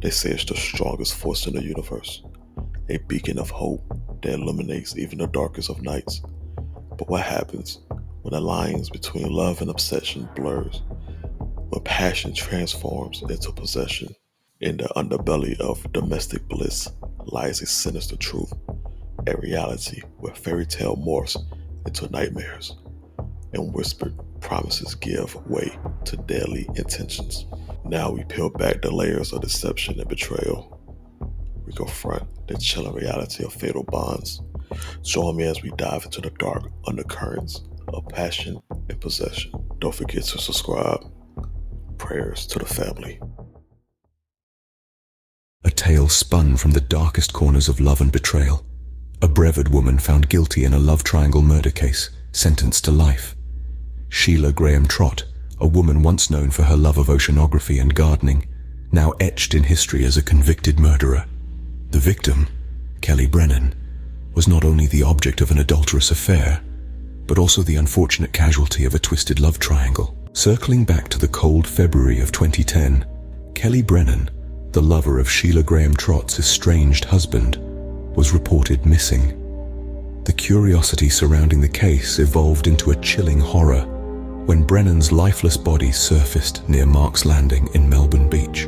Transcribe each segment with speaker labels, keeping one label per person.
Speaker 1: They say it's the strongest force in the universe, a beacon of hope that illuminates even the darkest of nights. But what happens when the lines between love and obsession blurs, when passion transforms into possession? In the underbelly of domestic bliss lies a sinister truth, a reality where fairy tale morphs into nightmares, and whispered promises give way to deadly intentions. Now we peel back the layers of deception and betrayal. We confront the chilling reality of fatal bonds. Join me as we dive into the dark undercurrents of passion and possession. Don't forget to subscribe. Prayers to the family.
Speaker 2: A tale spun from the darkest corners of love and betrayal. A brevet woman found guilty in a love triangle murder case, sentenced to life. Sheila Graham Trott, a woman once known for her love of oceanography and gardening, now etched in history as a convicted murderer. The victim, Kelly Brennan, was not only the object of an adulterous affair, but also the unfortunate casualty of a twisted love triangle. Circling back to the cold February of 2010, Kelly Brennan, the lover of Sheila Graham Trott's estranged husband, was reported missing. The curiosity surrounding the case evolved into a chilling horror when Brennan's lifeless body surfaced near Mark's Landing in Melbourne Beach.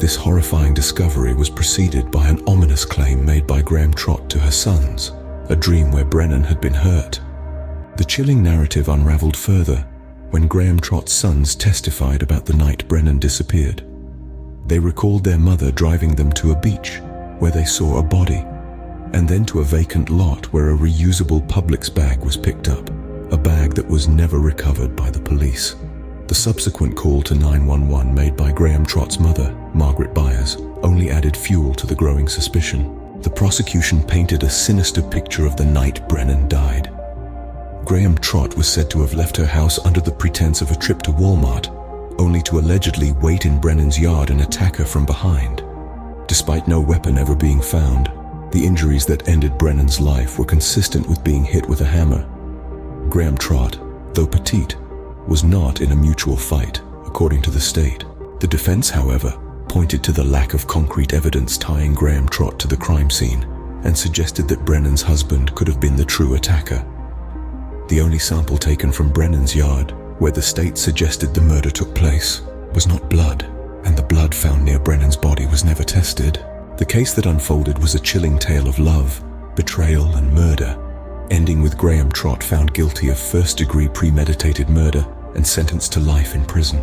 Speaker 2: This horrifying discovery was preceded by an ominous claim made by Graham Trott to her sons, a dream where Brennan had been hurt. The chilling narrative unraveled further when Graham Trott's sons testified about the night Brennan disappeared. They recalled their mother driving them to a beach where they saw a body, and then to a vacant lot where a reusable Publix bag was picked up, a bag that was never recovered by the police. The subsequent call to 911 made by Graham Trott's mother, Margaret Byers, only added fuel to the growing suspicion. The prosecution painted a sinister picture of the night Brennan died. Graham Trott was said to have left her house under the pretense of a trip to Walmart, only to allegedly wait in Brennan's yard and attack her from behind. Despite no weapon ever being found, the injuries that ended Brennan's life were consistent with being hit with a hammer. Graham Trott, though petite, was not in a mutual fight, according to the state. The defense, however, pointed to the lack of concrete evidence tying Graham Trott to the crime scene and suggested that Brennan's husband could have been the true attacker. The only sample taken from Brennan's yard, where the state suggested the murder took place, was not blood, and the blood found near Brennan's body was never tested. The case that unfolded was a chilling tale of love, betrayal, and murder, ending with Graham Trott found guilty of first-degree premeditated murder and sentenced to life in prison.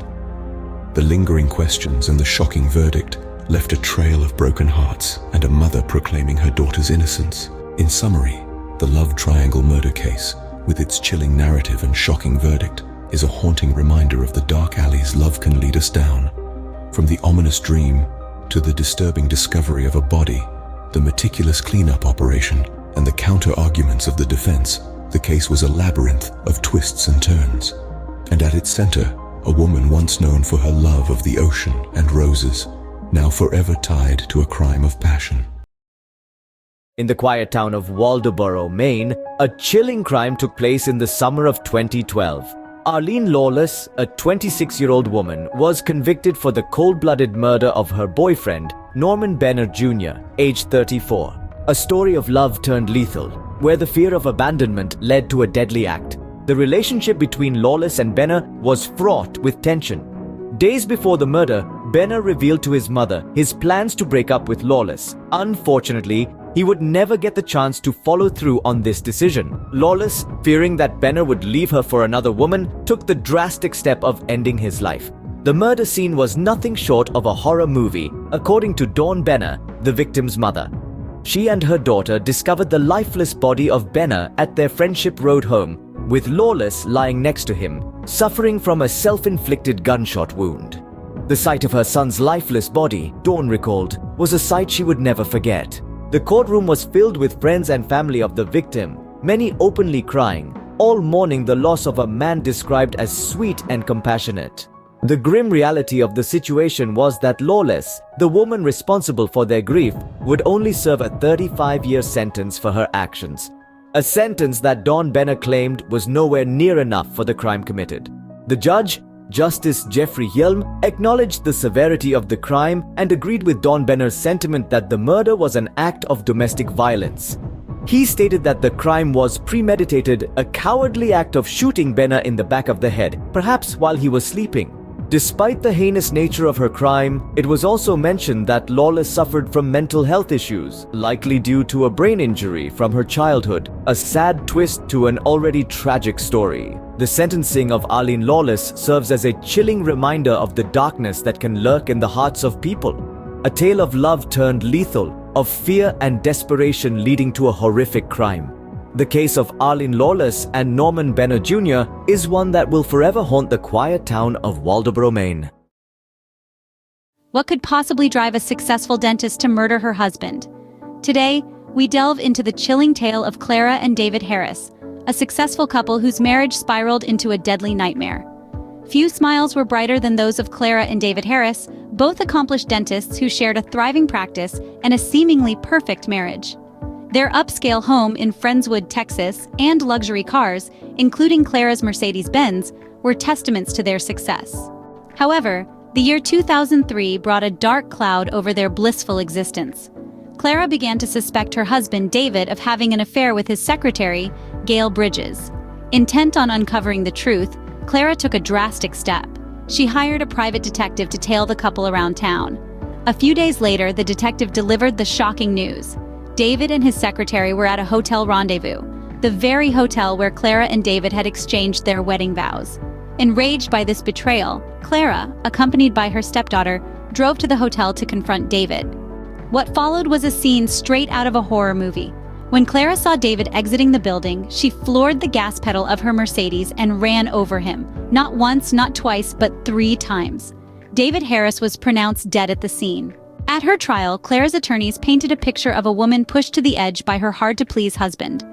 Speaker 2: The lingering questions and the shocking verdict left a trail of broken hearts and a mother proclaiming her daughter's innocence. In summary, the love triangle murder case, with its chilling narrative and shocking verdict, is a haunting reminder of the dark alleys love can lead us down. From the ominous dream to the disturbing discovery of a body, the meticulous cleanup operation, and the counter-arguments of the defense, the case was a labyrinth of twists and turns. And at its center, a woman once known for her love of the ocean and roses, now forever tied to a crime of passion.
Speaker 3: In the quiet town of Waldoboro, Maine, a chilling crime took place in the summer of 2012. Arline Lawless, a 26-year-old woman, was convicted for the cold-blooded murder of her boyfriend, Norman Benner Jr., aged 34. A story of love turned lethal, where the fear of abandonment led to a deadly act. The relationship between Lawless and Benner was fraught with tension. Days before the murder, Benner revealed to his mother his plans to break up with Lawless. Unfortunately, he would never get the chance to follow through on this decision. Lawless, fearing that Benner would leave her for another woman, took the drastic step of ending his life. The murder scene was nothing short of a horror movie, according to Dawn Benner, the victim's mother. She and her daughter discovered the lifeless body of Benner at their Friendship Road home, with Lawless lying next to him, suffering from a self-inflicted gunshot wound. The sight of her son's lifeless body, Dawn recalled, was a sight she would never forget. The courtroom was filled with friends and family of the victim, many openly crying, all mourning the loss of a man described as sweet and compassionate. The grim reality of the situation was that Lawless, the woman responsible for their grief, would only serve a 35-year sentence for her actions. A sentence that Dawn Benner claimed was nowhere near enough for the crime committed. The judge, Justice Jeffrey Yelm acknowledged the severity of the crime and agreed with Don Benner's sentiment that the murder was an act of domestic violence. He stated that the crime was premeditated, a cowardly act of shooting Benner in the back of the head, perhaps while he was sleeping. Despite the heinous nature of her crime, it was also mentioned that Lawless suffered from mental health issues, likely due to a brain injury from her childhood, a sad twist to an already tragic story. The sentencing of Arline Lawless serves as a chilling reminder of the darkness that can lurk in the hearts of people. A tale of love turned lethal, of fear and desperation leading to a horrific crime. The case of Arline Lawless and Norman Benner Jr. is one that will forever haunt the quiet town of Waldoboro, Maine.
Speaker 4: What could possibly drive a successful dentist to murder her husband? Today, we delve into the chilling tale of Clara and David Harris, a successful couple whose marriage spiraled into a deadly nightmare. Few smiles were brighter than those of Clara and David Harris, both accomplished dentists who shared a thriving practice and a seemingly perfect marriage. Their upscale home in Friendswood, Texas, and luxury cars, including Clara's Mercedes-Benz, were testaments to their success. However, the year 2003 brought a dark cloud over their blissful existence. Clara began to suspect her husband, David, of having an affair with his secretary, Gail Bridges. Intent on uncovering the truth, Clara took a drastic step. She hired a private detective to tail the couple around town. A few days later, the detective delivered the shocking news. David and his secretary were at a hotel rendezvous, the very hotel where Clara and David had exchanged their wedding vows. Enraged by this betrayal, Clara, accompanied by her stepdaughter, drove to the hotel to confront David. What followed was a scene straight out of a horror movie. When Clara saw David exiting the building, she floored the gas pedal of her Mercedes and ran over him, not once, not twice, but 3 times. David Harris was pronounced dead at the scene. At her trial, Clara's attorneys painted a picture of a woman pushed to the edge by her hard-to-please husband.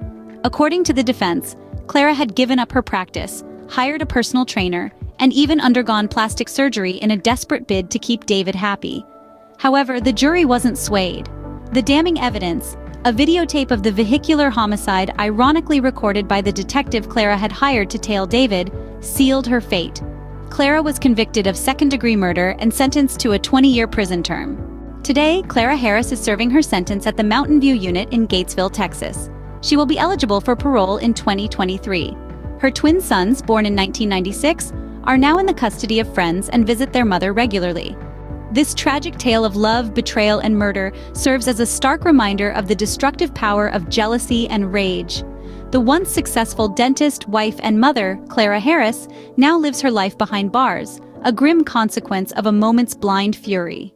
Speaker 4: According to the defense, Clara had given up her practice, hired a personal trainer, and even undergone plastic surgery in a desperate bid to keep David happy. However, the jury wasn't swayed. The damning evidence, a videotape of the vehicular homicide ironically recorded by the detective Clara had hired to tail David, sealed her fate. Clara was convicted of second-degree murder and sentenced to a 20-year prison term. Today, Clara Harris is serving her sentence at the Mountain View Unit in Gatesville, Texas. She will be eligible for parole in 2023. Her twin sons, born in 1996, are now in the custody of friends and visit their mother regularly. This tragic tale of love, betrayal, and murder serves as a stark reminder of the destructive power of jealousy and rage. The once successful dentist, wife, and mother, Clara Harris, now lives her life behind bars, a grim consequence of a moment's blind fury.